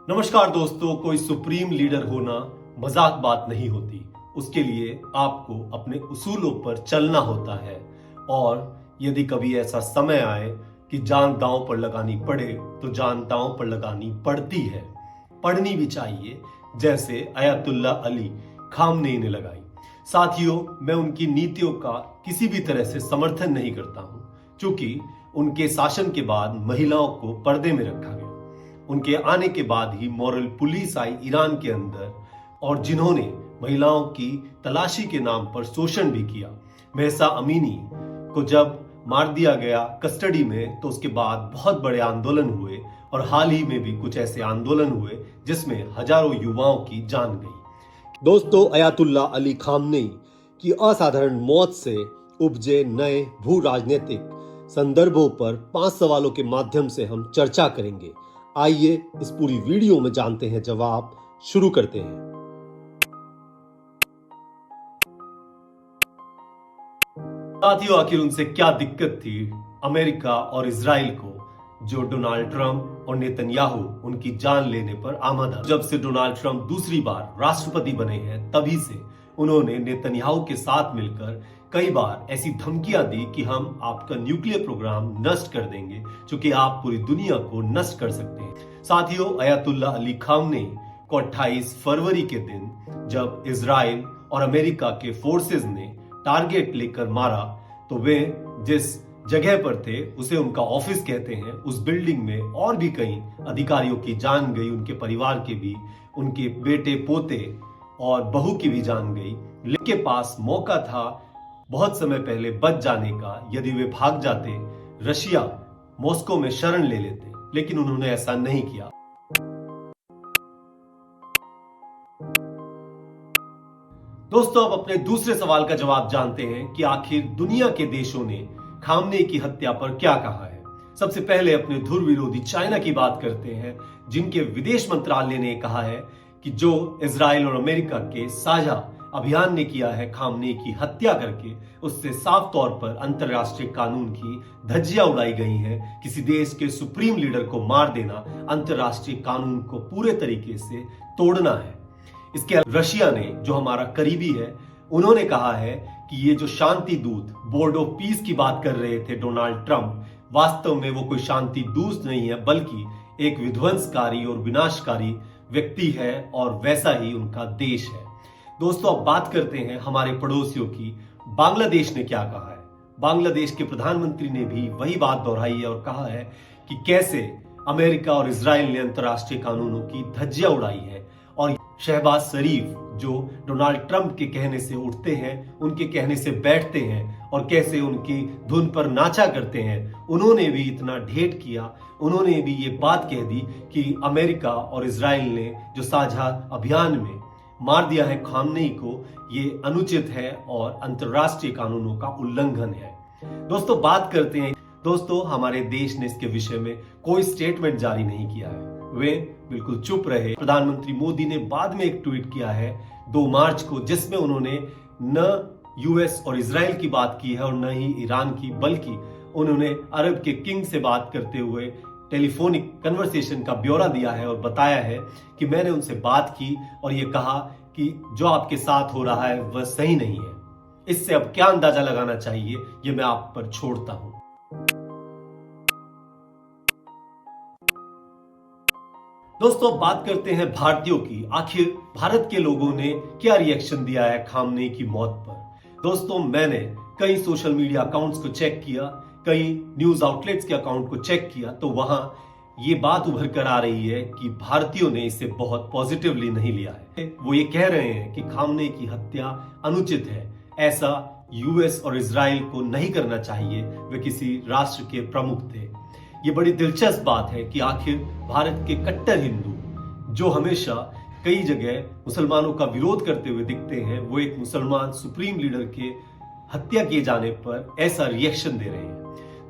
नमस्कार दोस्तों, कोई सुप्रीम लीडर होना मजाक बात नहीं होती। उसके लिए आपको अपने उसूलों पर चलना होता है और यदि कभी ऐसा समय आए कि जान दांव पर लगानी पड़े तो जान दांव पर लगानी पड़ती है, पढ़नी भी चाहिए, जैसे अयातुल्ला अली खामनेई ने लगाई। साथियों, मैं उनकी नीतियों का किसी भी तरह से समर्थन नहीं करता हूं, क्योंकि उनके शासन के बाद महिलाओं को पर्दे में रखा गया। उनके आने के बाद ही मॉरल पुलिस आई ईरान के अंदर और जिन्होंने महिलाओं की तलाशी के नाम पर शोषण भी किया। महसा अमीनी को जब मार दिया गया कस्टडी में, तो उसके बाद बहुत बड़े आंदोलन हुए और हाल ही में भी कुछ ऐसे आंदोलन हुए जिसमें हजारों युवाओं की जान गई। दोस्तों, अयातुल्ला अली खामनेई की असाधारण मौत से उपजे नए भू राजनीतिक संदर्भों पर 5 सवालों के माध्यम से हम चर्चा करेंगे। आइए इस पूरी वीडियो में जानते हैं जवाब। शुरू करते हैं। साथियों, आखिर उनसे क्या दिक्कत थी अमेरिका और इजराइल को, जो डोनाल्ड ट्रंप और नेतन्याहू उनकी जान लेने पर आमादा। जब से डोनाल्ड ट्रंप दूसरी बार राष्ट्रपति बने हैं, तभी से उन्होंने नेतन्याहू के साथ मिलकर कई बार ऐसी धमकियां दी कि हम आपका न्यूक्लियर प्रोग्राम नष्ट कर देंगे, क्योंकि आप पूरी दुनिया को नष्ट कर सकते हैं। साथियों, अयातुल्ला अली खामनेई को 28 फरवरी के दिन जब इजराइल और अमेरिका के फोर्सेस ने टारगेट लेकर मारा, तो वे जिस जगह पर थे उसे उनका ऑफिस कहते हैं। उस बिल्डिंग में और भी कई अधिकारियों की जान गई, उनके परिवार के भी, उनके बेटे पोते और बहू की भी जान गई। उनके पास मौका था बहुत समय पहले बच जाने का। यदि वे भाग जाते, रशिया मॉस्को में शरण ले लेते, लेकिन उन्होंने ऐसा नहीं किया। दोस्तों, अब अपने दूसरे सवाल का जवाब जानते हैं कि आखिर दुनिया के देशों ने खामनेई की हत्या पर क्या कहा है। सबसे पहले अपने ध्रुव विरोधी चाइना की बात करते हैं, जिनके विदेश मंत्रालय ने कहा है कि जो इजराइल और अमेरिका के साझा अभियान ने किया है खामनेई की हत्या करके, उससे साफ तौर पर अंतरराष्ट्रीय कानून की धज्जियां उड़ाई गई हैं। किसी देश के सुप्रीम लीडर को मार देना अंतरराष्ट्रीय कानून को पूरे तरीके से तोड़ना है। इसके अलावा रशिया ने, जो हमारा करीबी है, उन्होंने कहा है कि ये जो शांति दूत बोर्ड ऑफ पीस की बात कर रहे थे डोनाल्ड ट्रंप, वास्तव में वो कोई शांति दूत नहीं है, बल्कि एक विध्वंसकारी और विनाशकारी व्यक्ति है, और वैसा ही उनका देश है। दोस्तों, अब बात करते हैं हमारे पड़ोसियों की। बांग्लादेश ने क्या कहा है। बांग्लादेश के प्रधानमंत्री ने भी वही बात दोहराई है और कहा है कि कैसे अमेरिका और इजराइल ने अंतरराष्ट्रीय कानूनों की धज्जियां उड़ाई है। और शहबाज शरीफ, जो डोनाल्ड ट्रंप के कहने से उठते हैं, उनके कहने से बैठते हैं और कैसे उनकी धुन पर नाचा करते हैं, उन्होंने भी इतना ढेठ किया। उन्होंने भी ये बात कह दी कि अमेरिका और इजराइल ने जो साझा अभियान में मार दिया है खामनेई को, ये अनुचित है और अंतरराष्ट्रीय कानूनों का उल्लंघन है। दोस्तों, बात करते हैं। दोस्तों, हमारे देश ने इसके विषय में कोई स्टेटमेंट जारी नहीं किया है, वे बिल्कुल चुप रहे। प्रधानमंत्री मोदी ने बाद में एक ट्वीट किया है 2 मार्च को, जिसमें उन्होंने न यूएस और इजराइल की बात की है और न ही ईरान की, बल्कि उन्होंने अरब के किंग से बात करते हुए टेलीफोनिक कन्वर्सेशन का ब्यौरा दिया है और बताया है कि मैंने उनसे बात की और ये कहा कि जो आपके साथ हो रहा है वह सही नहीं है। इससे अब क्या अंदाजा लगाना चाहिए, ये मैं आप पर छोड़ता हूं। दोस्तों, बात करते हैं भारतीयों की। आखिर भारत के लोगों ने क्या रिएक्शन दिया है खामनेई की मौत पर। दोस्तों, मैंने कई सोशल मीडिया अकाउंट्स को चेक किया, कई न्यूज आउटलेट्स के अकाउंट को चेक किया, तो वहां ये बात उभर कर आ रही है कि भारतीयों ने इसे बहुत पॉजिटिवली नहीं लिया है। वो ये कह रहे हैं कि खामनेई की हत्या अनुचित है, ऐसा यूएस और इजराइल को नहीं करना चाहिए, वे किसी राष्ट्र के प्रमुख थे। ये बड़ी दिलचस्प बात है कि आखिर भारत के कट्टर हिंदू, जो हमेशा कई जगह मुसलमानों का विरोध करते हुए दिखते हैं, वो एक मुसलमान सुप्रीम लीडर के हत्या किए जाने पर ऐसा रिएक्शन दे रहे हैं।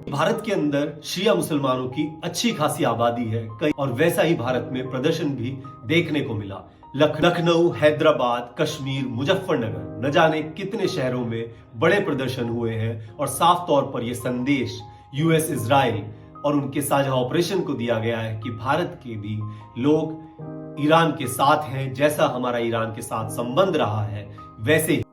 भारत के अंदर शिया मुसलमानों की अच्छी खासी आबादी है कई, और वैसा ही भारत में प्रदर्शन भी देखने को मिला। लखनऊ, हैदराबाद, कश्मीर, मुजफ्फरनगर, न जाने कितने शहरों में बड़े प्रदर्शन हुए हैं और साफ तौर पर यह संदेश यूएस, इजराइल और उनके साझा ऑपरेशन को दिया गया है कि भारत के भी लोग ईरान के साथ हैं, जैसा हमारा ईरान के साथ संबंध रहा है, वैसे ही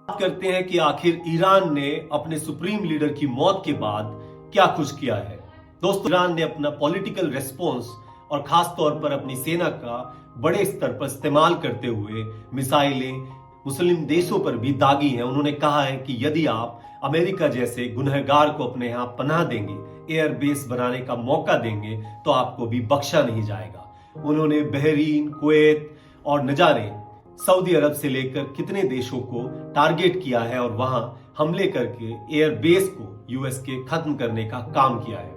बात करते हैं कि आखिर ईरान ने अपने सुप्रीम लीडर की मौत के बाद क्या कुछ किया है। दोस्तों, ईरान ने अपना पॉलिटिकल रेस्पॉन्स और खास तौर पर अपनी सेना का बड़े स्तर पर इस्तेमाल करते हुए मिसाइलें मुस्लिम देशों पर भी दागी हैं। उन्होंने कहा है कि यदि आप अमेरिका जैसे गुनहगार को अपने यहां पनाह देंगे, एयर बेस बनाने का मौका देंगे, तो आपको भी बख्शा नहीं जाएगा। उन्होंने बहरीन, कुवैत और न जाने सऊदी अरब से लेकर कितने देशों को टारगेट किया है और वहां हमले करके एयर बेस को यूएस के खत्म करने का काम किया है।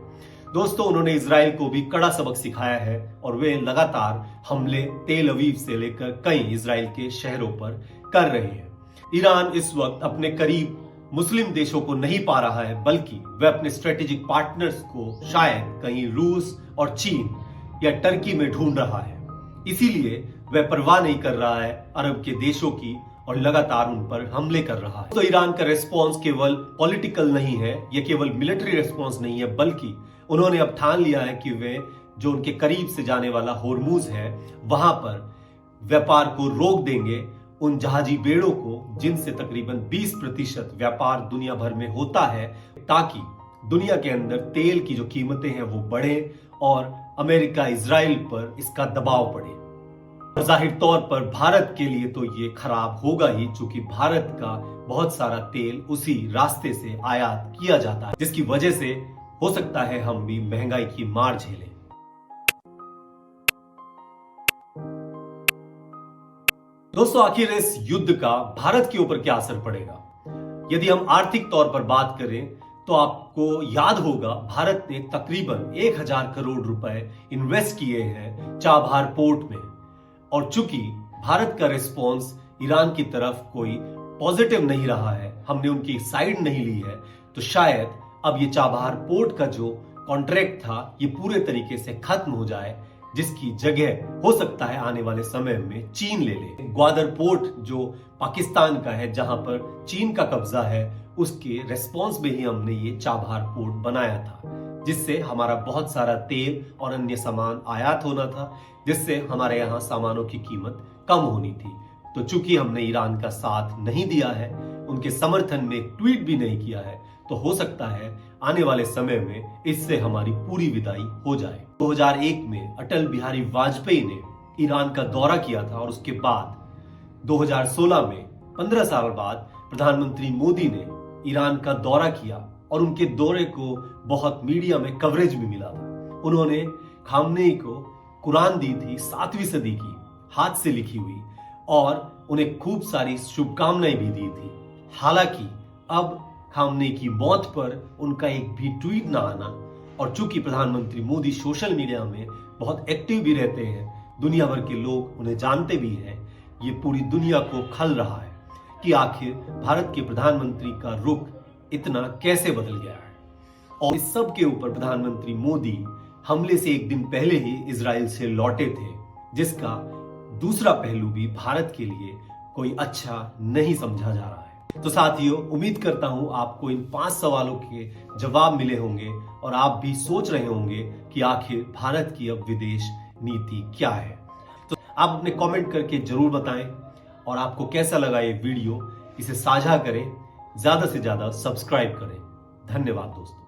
दोस्तों, उन्होंने इजराइल को भी कड़ा सबक सिखाया है और वे लगातार हमले तेल अवीव से लेकर कई इजराइल के शहरों पर कर रहे हैं। ईरान इस वक्त अपने करीब मुस्लिम देशों को नहीं पा रहा है, बल्कि वह अपने स्ट्रेटेजिक पार्टनर्स को शायद कहीं रूस और चीन या टर्की में ढूंढ रहा है। इसीलिए वह परवाह नहीं कर रहा है अरब के देशों की और लगातार उन पर हमले कर रहा है। तो ईरान का रेस्पॉन्स केवल पॉलिटिकल नहीं है, यह केवल मिलिट्री रेस्पॉन्स नहीं है, बल्कि उन्होंने अब ठान लिया है कि वे जो उनके करीब से जाने वाला होर्मुज है वहां पर व्यापार को रोक देंगे, उन जहाजी बेड़ों को जिनसे तकरीबन 20% व्यापार दुनिया भर में होता है, ताकि दुनिया के अंदर तेल की जो कीमतें हैं वो बढ़े और अमेरिका इजराइल पर इसका दबाव पड़े। जाहिर तौर पर भारत के लिए तो ये खराब होगा ही, चूंकि भारत का बहुत सारा तेल उसी रास्ते से आयात किया जाता है, जिसकी वजह से हो सकता है हम भी महंगाई की मार झेलें। दोस्तों, आखिर इस युद्ध का भारत के ऊपर क्या असर पड़ेगा? यदि हम आर्थिक तौर पर बात करें तो आपको याद होगा भारत ने तकरीबन 1000 करोड़ रुपए इन्वेस्ट किए हैं चाबहार पोर्ट में, और चूंकि भारत का रिस्पॉन्स ईरान की तरफ कोई पॉजिटिव नहीं रहा है, हमने उनकी साइड नहीं ली है, तो शायद अब ये चाबहार पोर्ट का जो कॉन्ट्रैक्ट था ये पूरे तरीके से खत्म हो जाए, जिसकी जगह हो सकता है आने वाले समय में चीन ले ले। ग्वादर पोर्ट जो पाकिस्तान का है, जहां पर चीन का कब्जा है, उसके रेस्पॉन्स में ही हमने ये चाबहार पोर्ट बनाया था, जिससे हमारा बहुत सारा तेल और अन्य सामान आयात होना था, जिससे हमारे यहाँ सामानों की कीमत कम होनी थी। तो चूंकि हमने ईरान का साथ नहीं दिया है, उनके समर्थन में एक ट्वीट भी नहीं किया है, तो हो सकता है आने वाले समय में इससे हमारी पूरी विदाई हो जाए। 2001 में अटल बिहारी वाजपेयी ने ईरान का दौरा किया था और उसके बाद 2016 में 15 साल बाद प्रधानमंत्री मोदी ने ईरान का दौरा किया और उनके दौरे को बहुत मीडिया में कवरेज भी मिला था। उन्होंने खामनेई को कुरान दी थी 7वीं सदी की, हाथ से लिखी हुई, और उन्हें खूब सारी शुभकामनाएं भी दी थी। हालांकि अब खामनेई की मौत पर उनका एक भी ट्वीट ना आना, और चूंकि प्रधानमंत्री मोदी सोशल मीडिया में बहुत एक्टिव भी रहते हैं, दुनिया भर के लोग उन्हें जानते भी हैं, ये पूरी दुनिया को खल रहा है कि आखिर भारत के प्रधानमंत्री का रुख इतना कैसे बदल गया है। और इस सब के ऊपर प्रधानमंत्री मोदी हमले से एक दिन पहले ही इजराइल से लौटे थे, जिसका दूसरा पहलू भी भारत के लिए कोई अच्छा नहीं समझा जा रहा है। तो साथियों, उम्मीद करता हूं आपको इन 5 सवालों के जवाब मिले होंगे और आप भी सोच रहे होंगे कि आखिर भारत की अब विदेश नीति क्या है। तो आप अपने कमेंट करके जरूर बताएं, और आपको कैसा लगा ये वीडियो, इसे साझा करें, ज्यादा से ज्यादा सब्सक्राइब करें। धन्यवाद दोस्तों।